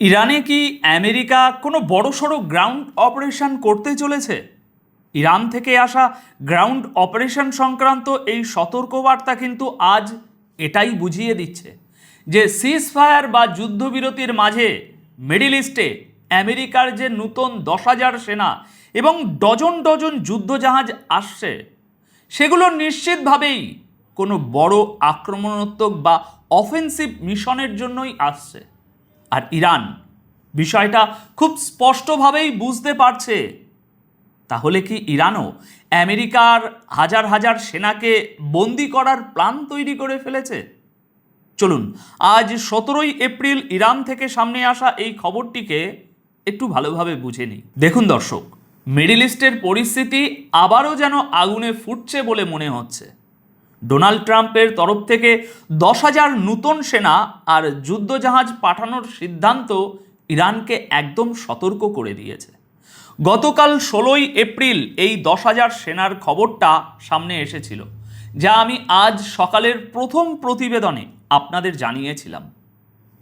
ইরানে কি আমেরিকা কোনো বড়সড় গ্রাউন্ড অপারেশন করতে চলেছে? ইরান থেকে আসা গ্রাউন্ড অপারেশন সংক্রান্ত এই সতর্কবার্তা কিন্তু আজ এটাই বুঝিয়ে দিচ্ছে যে সিজফায়ার বা যুদ্ধবিরতির মাঝে মিডল ইস্টে আমেরিকার যে নতুন 10,000 সেনা এবং ডজন ডজন যুদ্ধজাহাজ আসছে, সেগুলো নিশ্চিতভাবেই কোনো বড় আক্রমণাত্মক বা অফেন্সিভ মিশনের জন্যই আসছে। আর ইরান বিষয়টা খুব স্পষ্টভাবেই বুঝতে পারছে। তাহলে কি ইরানও আমেরিকার হাজার হাজার সেনাকে বন্দি করার প্ল্যান তৈরি করে ফেলেছে? চলুন আজ 17ই এপ্রিল ইরান থেকে সামনে আসা এই খবরটিকে একটু ভালোভাবে বুঝে নিই। দেখুন দর্শক, মিডল ইস্টের পরিস্থিতি আবারও যেন আগুনে ফুটছে বলে মনে হচ্ছে। ডোনাল্ড ট্রাম্পের তরফ থেকে 10,000 নতুন সেনা আর যুদ্ধজাহাজ পাঠানোর সিদ্ধান্ত ইরানকে একদম সতর্ক করে দিয়েছে। গতকাল 16ই এপ্রিল এই 10,000 সেনার খবরটা সামনে এসেছিল, যা আমি আজ সকালের প্রথম প্রতিবেদনে আপনাদের জানিয়েছিলাম।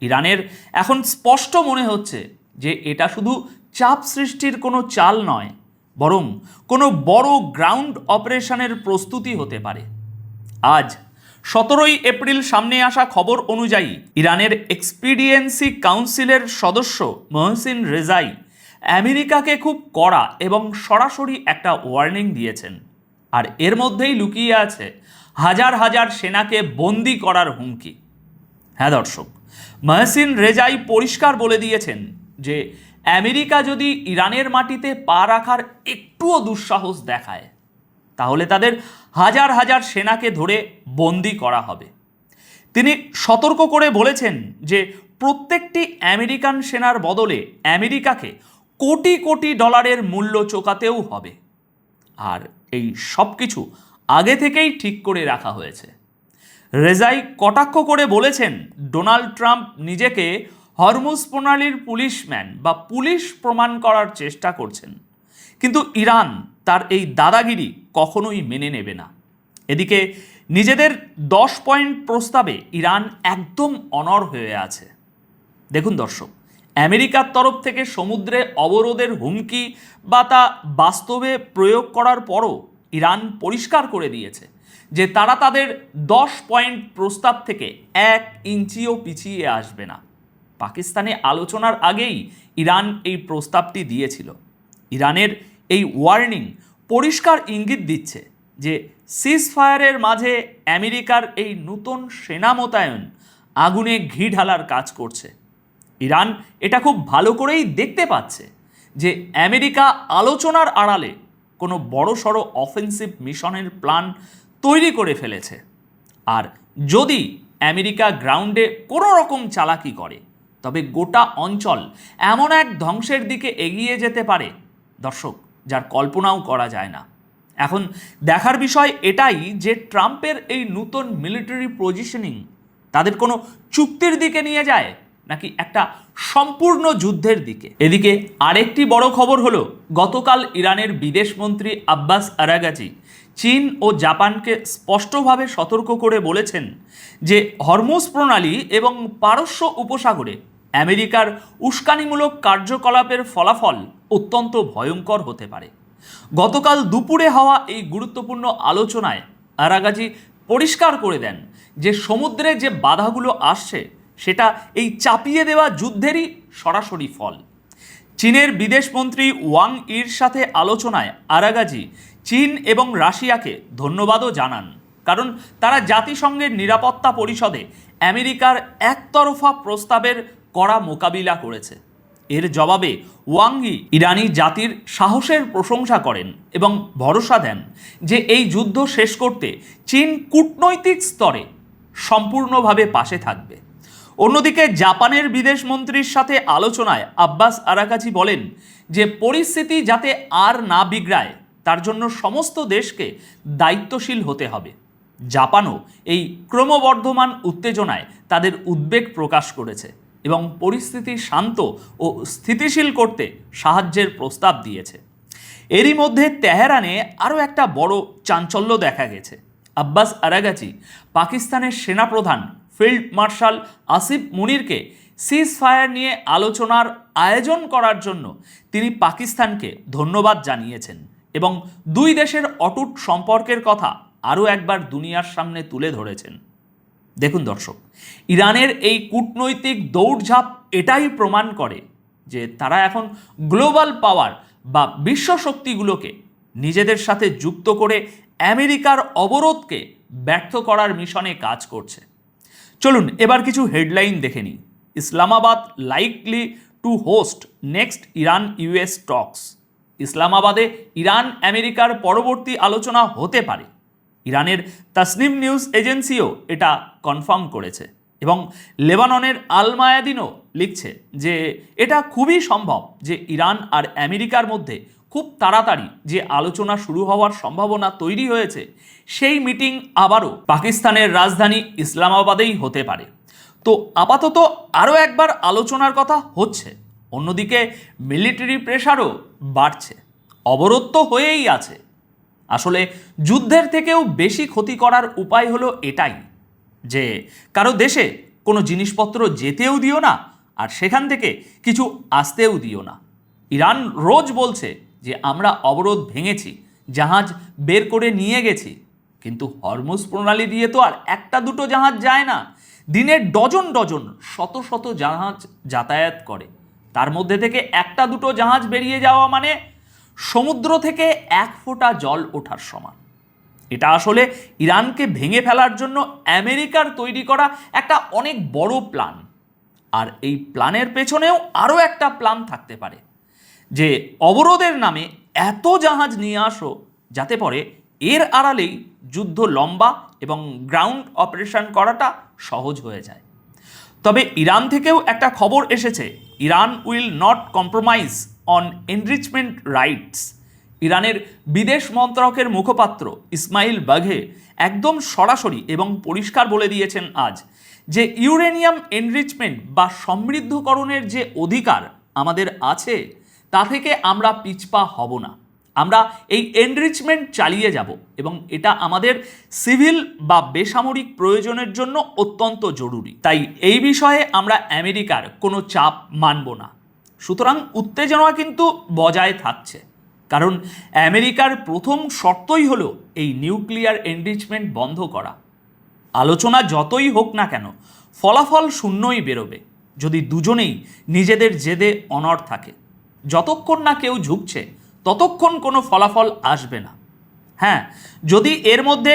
ইরানের এখন স্পষ্ট মনে হচ্ছে যে এটা শুধু চাপ সৃষ্টির কোনো চাল নয়, বরং কোনো বড় গ্রাউন্ড অপারেশনের প্রস্তুতি হতে পারে। আজ 17ই এপ্রিল সামনে আসা খবর অনুযায়ী ইরানের এক্সপিডিয়েন্সি কাউন্সিলের সদস্য মহসিন রেজাই আমেরিকাকে খুব কড়া এবং সরাসরি একটা ওয়ার্নিং দিয়েছেন। আর এর মধ্যেই লুকিয়ে আছে হাজার হাজার সেনাকে বন্দি করার হুমকি। হ্যাঁ দর্শক, মহসিন রেজাই পরিষ্কার বলে দিয়েছেন যে আমেরিকা যদি ইরানের মাটিতে পা রাখার একটুও দুঃসাহস দেখায়, তাহলে তাদের হাজার হাজার সেনাকে ধরে বন্দি করা হবে। তিনি সতর্ক করে বলেছেন যে প্রত্যেকটি আমেরিকান সেনার বদলে আমেরিকাকে কোটি কোটি ডলারের মূল্য চোকাতেও হবে। আর এই সব কিছু আগে থেকেই ঠিক করে রাখা হয়েছে। রেজাই কটাক্ষ করে বলেছেন, ডোনাল্ড ট্রাম্প নিজেকে হরমুজ প্রণালীর পুলিশম্যান বা পুলিশ প্রমাণ করার চেষ্টা করছেন, কিন্তু ইরান তার এই দাদাগিরি কখনোই মেনে নেবে না। এদিকে নিজেদের 10 পয়েন্ট প্রস্তাবে ইরান একদম অনড় হয়ে আছে। দেখুন দর্শক, আমেরিকার তরফ থেকে সমুদ্রে অবরোধের হুমকি বা তা বাস্তবে প্রয়োগ করার পরও ইরান পরিষ্কার করে দিয়েছে যে তারা তাদের 10 পয়েন্ট প্রস্তাব থেকে 1 ইঞ্চিও পিছিয়ে আসবে না। পাকিস্তানে আলোচনার আগেই ইরান এই প্রস্তাবটি দিয়েছিল। ইরানের এই ওয়ার্নিং পরিষ্কার ইঙ্গিত দিচ্ছে যে সিজফায়ারের মাঝে আমেরিকার এই নতুন সেনা মোতায়েন আগুনে ঘি ঢালার কাজ করছে। ইরান এটা খুব ভালো করেই দেখতে পাচ্ছে যে আমেরিকা আলোচনার আড়ালে কোনো বড়সড় অফেন্সিভ মিশনের প্ল্যান তৈরি করে ফেলেছে। আর যদি আমেরিকা গ্রাউন্ডে কোনো রকম চালাকি করে, তবে গোটা অঞ্চল এমন এক ধ্বংসের দিকে এগিয়ে যেতে পারে দর্শক, যার কল্পনাও করা যায় না। এখন দেখার বিষয় এটাই যে ট্রাম্পের এই নতুন মিলিটারি পজিশনিং তাদের কোনো চুক্তির দিকে নিয়ে যায় নাকি একটা সম্পূর্ণ যুদ্ধের দিকে। এদিকে আরেকটি বড় খবর হলো, গতকাল ইরানের বিদেশমন্ত্রী আব্বাস আরাগাচি চীন ও জাপানকে স্পষ্টভাবে সতর্ক করে বলেছেন যে হরমুজ প্রণালী এবং পারস্য উপসাগরে আমেরিকার উস্কানিমূলক কার্যকলাপের ফলাফল অত্যন্ত ভয়ঙ্কর হতে পারে। গতকাল দুপুরে হওয়া এই গুরুত্বপূর্ণ আলোচনায় আরাগাচি পরিষ্কার করে দেন যে সমুদ্রে যে বাধাগুলো আসছে সেটা এই চাপিয়ে দেওয়া যুদ্ধেরই সরাসরি ফল। চীনের বিদেশমন্ত্রী ওয়াং ইর সাথে আলোচনায় আরাগাচি চীন এবং রাশিয়াকে ধন্যবাদও জানান, কারণ তারা জাতিসংঘের নিরাপত্তা পরিষদে আমেরিকার একতরফা প্রস্তাবের কড়া মোকাবিলা করেছে। এর জবাবে ওয়াং ই ইরানি জাতির সাহসের প্রশংসা করেন এবং ভরসা দেন যে এই যুদ্ধ শেষ করতে চীন কূটনৈতিক স্তরে সম্পূর্ণভাবে পাশে থাকবে। অন্যদিকে জাপানের বিদেশমন্ত্রীর সাথে আলোচনায় আব্বাস আরাগাচি বলেন যে পরিস্থিতি যাতে আর না বিগড়ায় তার জন্য সমস্ত দেশকে দায়িত্বশীল হতে হবে। জাপানও এই ক্রমবর্ধমান উত্তেজনায় তাদের উদ্বেগ প্রকাশ করেছে এবং পরিস্থিতি শান্ত ও স্থিতিশীল করতে সাহায্যের প্রস্তাব দিয়েছে। এরই মধ্যে তেহরানে আরও একটা বড় চাঞ্চল্য দেখা গেছে। আব্বাস আরাগাচি পাকিস্তানের সেনাপ্রধান ফিল্ড মার্শাল আসিফ মুনিরকে সিজ ফায়ার নিয়ে আলোচনার আয়োজন করার জন্য তিনি পাকিস্তানকে ধন্যবাদ জানিয়েছেন এবং দুই দেশের অটুট সম্পর্কের কথা আরও একবার দুনিয়ার সামনে তুলে ধরেছেন। দেখুন দর্শক, ইরানের এই কূটনৈতিক দৌড়ঝাঁপ এটাই প্রমাণ করে যে তারা এখন গ্লোবাল পাওয়ার বা বিশ্ব শক্তিগুলোকে নিজেদের সাথে যুক্ত করে আমেরিকার অবরোধকে ব্যর্থ করার মিশনে কাজ করছে। চলুন এবার কিছু হেডলাইন দেখে নিই। Islamabad likely to host next Iran US talks. ইসলামাবাদে ইরান আমেরিকার পরবর্তী আলোচনা হতে পারে। ইরানের তাসনিম নিউজ এজেন্সিও এটা কনফার্ম করেছে এবং লেবাননের আল মায়াদিনও লিখছে যে এটা খুবই সম্ভব যে ইরান আর আমেরিকার মধ্যে খুব তাড়াতাড়ি যে আলোচনা শুরু হওয়ার সম্ভাবনা তৈরি হয়েছে সেই মিটিং আবারও পাকিস্তানের রাজধানী ইসলামাবাদেই হতে পারে। তো আপাতত আরও একবার আলোচনার কথা হচ্ছে। অন্যদিকে মিলিটারি প্রেশারও বাড়ছে। অবরোধ তো হয়েই আছে। আসলে যুদ্ধের থেকেও বেশি ক্ষতি করার উপায় হলো এটাই যে কারো দেশে কোনো জিনিসপত্র যেতেও দিও না আর সেখান থেকে কিছু আসতেও দিও না। ইরান রোজ বলছে যে আমরা অবরোধ ভেঙেছি, জাহাজ বের করে নিয়ে গেছি, কিন্তু হরমুজ প্রণালী দিয়ে তো আর একটা দুটো জাহাজ যায় না। দিনের ডজন ডজন শত শত জাহাজ যাতায়াত করে। তার মধ্যে থেকে একটা দুটো জাহাজ বেরিয়ে যাওয়া মানে সমুদ্র থেকে এক ফোঁটা জল ওঠার সমান। এটা আসলে ইরানকে ভেঙে ফেলার জন্য আমেরিকার তৈরি করা একটা অনেক বড় প্ল্যান। আর এই প্ল্যানের পেছনেও আরও একটা প্ল্যান থাকতে পারে যে অবরোধের নামে এত জাহাজ নিয়ে আসো যাতে পরে এর আড়ালেই যুদ্ধ লম্বা এবং গ্রাউন্ড অপারেশন করাটা সহজ হয়ে যায়। তবে ইরান থেকেও একটা খবর এসেছে, Iran will not compromise on enrichment rights. ইরানের বিদেশ মন্ত্রকের মুখপাত্র ইসমাইল বাঘে একদম সরাসরি এবং পরিষ্কার বলে দিয়েছেন আজ যে ইউরেনিয়াম এনরিচমেন্ট বা সমৃদ্ধকরণের যে অধিকার আমাদের আছে তা থেকে আমরা পিছপা হব না। আমরা এই এনরিচমেন্ট চালিয়ে যাব এবং এটা আমাদের সিভিল বা বেসামরিক প্রয়োজনের জন্য অত্যন্ত জরুরি। তাই এই বিষয়ে আমরা আমেরিকার কোনো চাপ মানব না। সুতরাং উত্তেজনা কিন্তু বজায় থাকছে, কারণ আমেরিকার প্রথম শর্তই হলো এই নিউক্লিয়ার এনরিচমেন্ট বন্ধ করা। আলোচনা যতই হোক না কেন ফলাফল শূন্যই বেরোবে যদি দুজনেই নিজেদের জেদে অনড় থাকে। যতক্ষণ না কেউ ঝুঁকছে ততক্ষণ কোনো ফলাফল আসবে না। হ্যাঁ, যদি এর মধ্যে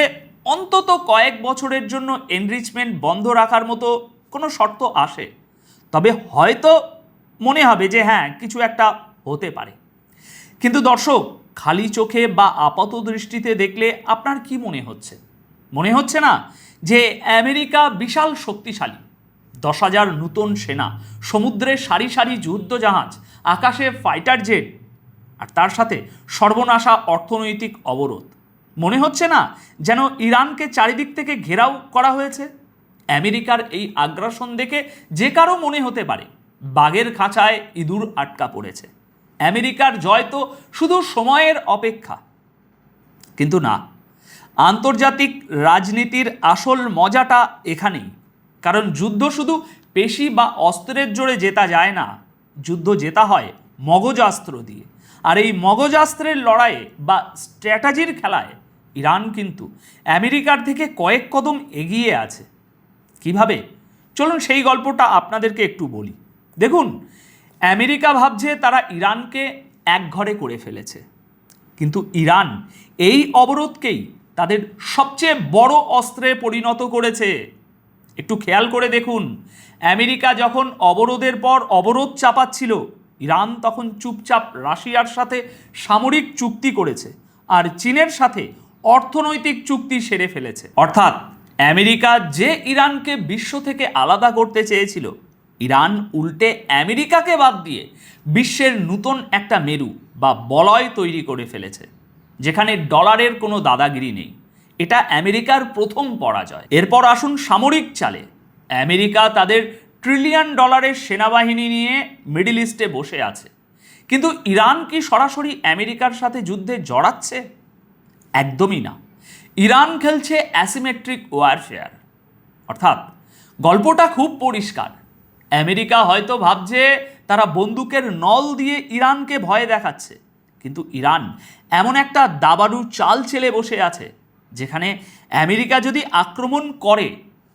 অন্তত কয়েক বছরের জন্য এনরিচমেন্ট বন্ধ রাখার মতো কোনো শর্ত আসে তবে হয়তো মনে হবে যে হ্যাঁ কিছু একটা হতে পারে। কিন্তু দর্শক, খালি চোখে বা আপাত দৃষ্টিতে দেখলে আপনার কি মনে হচ্ছে? মনে হচ্ছে না যে আমেরিকা বিশাল শক্তিশালী, 10,000 নূতন সেনা, সমুদ্রে সারি সারি যুদ্ধজাহাজ, আকাশে ফাইটার জেট, আর তার সাথে সর্বনাশা অর্থনৈতিক অবরোধ? মনে হচ্ছে না যেন ইরানকে চারিদিক থেকে ঘেরাও করা হয়েছে? আমেরিকার এই আগ্রাসন দেখে যে কারো মনে হতে পারে বাঘের খাঁচায় ইঁদুর আটকা পড়েছে। আমেরিকার জয় তো শুধু সময়ের অপেক্ষা। কিন্তু না, আন্তর্জাতিক রাজনীতির আসল মজাটা এখানেই। কারণ যুদ্ধ শুধু পেশি বা অস্ত্রের জোরে জেতা যায় না, যুদ্ধ জেতা হয় মগজাস্ত্র দিয়ে। আর এই মগজাস্ত্রের লড়াইয়ে বা স্ট্র্যাটেজির খেলায় ইরান কিন্তু আমেরিকার থেকে কয়েক কদম এগিয়ে আছে। কিভাবে? চলুন সেই গল্পটা আপনাদেরকে একটু বলি। দেখুন, আমেরিকা ভাবছে তারা ইরানকে একঘরে করে ফেলেছে, কিন্তু ইরান এই অবরোধকেই তাদের সবচেয়ে বড় অস্ত্রে পরিণত করেছে। একটু খেয়াল করে দেখুন, আমেরিকা যখন অবরোধের পর অবরোধ চাপাচ্ছিল, ইরান তখন চুপচাপ রাশিয়ার সাথে সামরিক চুক্তি করেছে আর চীনের সাথে অর্থনৈতিক চুক্তি সেরে ফেলেছে। অর্থাৎ আমেরিকা যে ইরানকে বিশ্ব থেকে আলাদা করতে চেয়েছিল, ইরান উল্টে আমেরিকাকে বাদ দিয়ে বিশ্বের নতুন একটা মেরু বা বলয় তৈরি করে ফেলেছে, যেখানে ডলারের কোনো দাদাগিরি নেই। এটা আমেরিকার প্রথম পরাজয়। এরপর আসুন সামরিক চালে। আমেরিকা তাদের $1 ট্রিলিয়ন সেনাবাহিনী নিয়ে মিডল ইস্টে বসে আছে, কিন্তু ইরান কি সরাসরি আমেরিকার সাথে যুদ্ধে জড়াচ্ছে? একদমই না। ইরান খেলছে অ্যাসিমেট্রিক ওয়ারফেয়ার। অর্থাৎ গল্পটা খুব পরিষ্কার, আমেরিকা হয়তো ভাবছে তারা বন্দুকের নল দিয়ে ইরানকে ভয় দেখাচ্ছে, কিন্তু ইরান এমন একটা দাবাড়ু চাল চেলে বসে আছে যেখানে আমেরিকা যদি আক্রমণ করে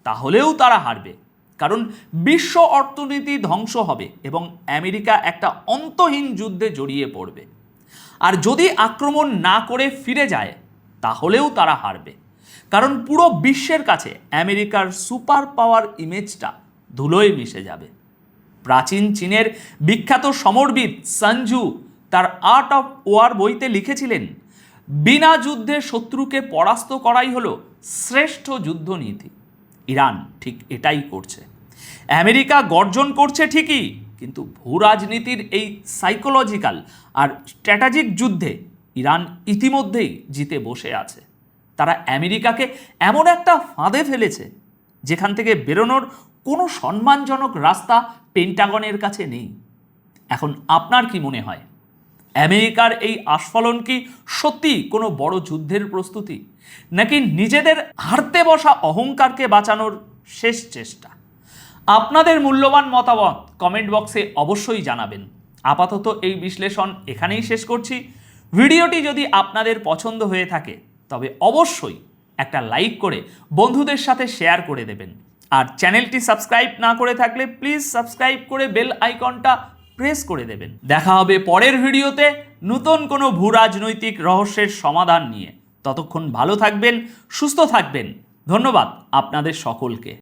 তাহলেও তারা হারবে, কারণ বিশ্ব অর্থনীতি ধ্বংস হবে এবং আমেরিকা একটা অন্তহীন যুদ্ধে জড়িয়ে পড়বে। আর যদি আক্রমণ না করে ফিরে যায় তাহলেও তারা হারবে, কারণ পুরো বিশ্বের কাছে আমেরিকার সুপার পাওয়ার ইমেজটা ধুলোয় মিশে যাবে। প্রাচীন চীনের বিখ্যাত সমরবিদ sun tzu তার আর্ট অফ ওয়ার বইতে লিখেছিলেন, বিনা যুদ্ধে শত্রুকে পরাস্ত করাই হলো শ্রেষ্ঠ যুদ্ধনীতি। ইরান ঠিক এটাই করছে। আমেরিকা গর্জন করছে ঠিকই, কিন্তু ভূরাজনীতির এই সাইকোলজিক্যাল আর স্ট্র্যাটেজিক যুদ্ধে ইরান ইতিমধ্যেই জিতে বসে আছে। তারা আমেরিকাকে এমন একটা ফাঁদে ফেলেছে যেখান থেকে বেরোনোর কোনো সম্মানজনক রাস্তা পেন্টাগনের কাছে নেই। এখন আপনার কি মনে হয়, আমেরিকার এই আস্ফালন কি সত্যি কোনো বড় যুদ্ধের প্রস্তুতি, নাকি নিজেদের হারতে বসা অহংকারকে বাঁচানোর শেষ চেষ্টা? আপনাদের মূল্যবান মতামত কমেন্ট বক্সে অবশ্যই জানাবেন। আপাতত এই বিশ্লেষণ এখানেই শেষ করছি। ভিডিওটি যদি আপনাদের পছন্দ হয়ে থাকে তবে অবশ্যই একটা লাইক করে বন্ধুদের সাথে শেয়ার করে দেবেন, আর চ্যানেলটি সাবস্ক্রাইব না করে থাকলে প্লিজ সাবস্ক্রাইব করে বেল আইকনটা প্রেস করে দেবেন। দেখা হবে পরের ভিডিওতে নতুন কোনো ভূরাজনৈতিক রহস্যের সমাধান নিয়ে। ততক্ষণ ভালো থাকবেন, সুস্থ থাকবেন। ধন্যবাদ আপনাদের সকলকে।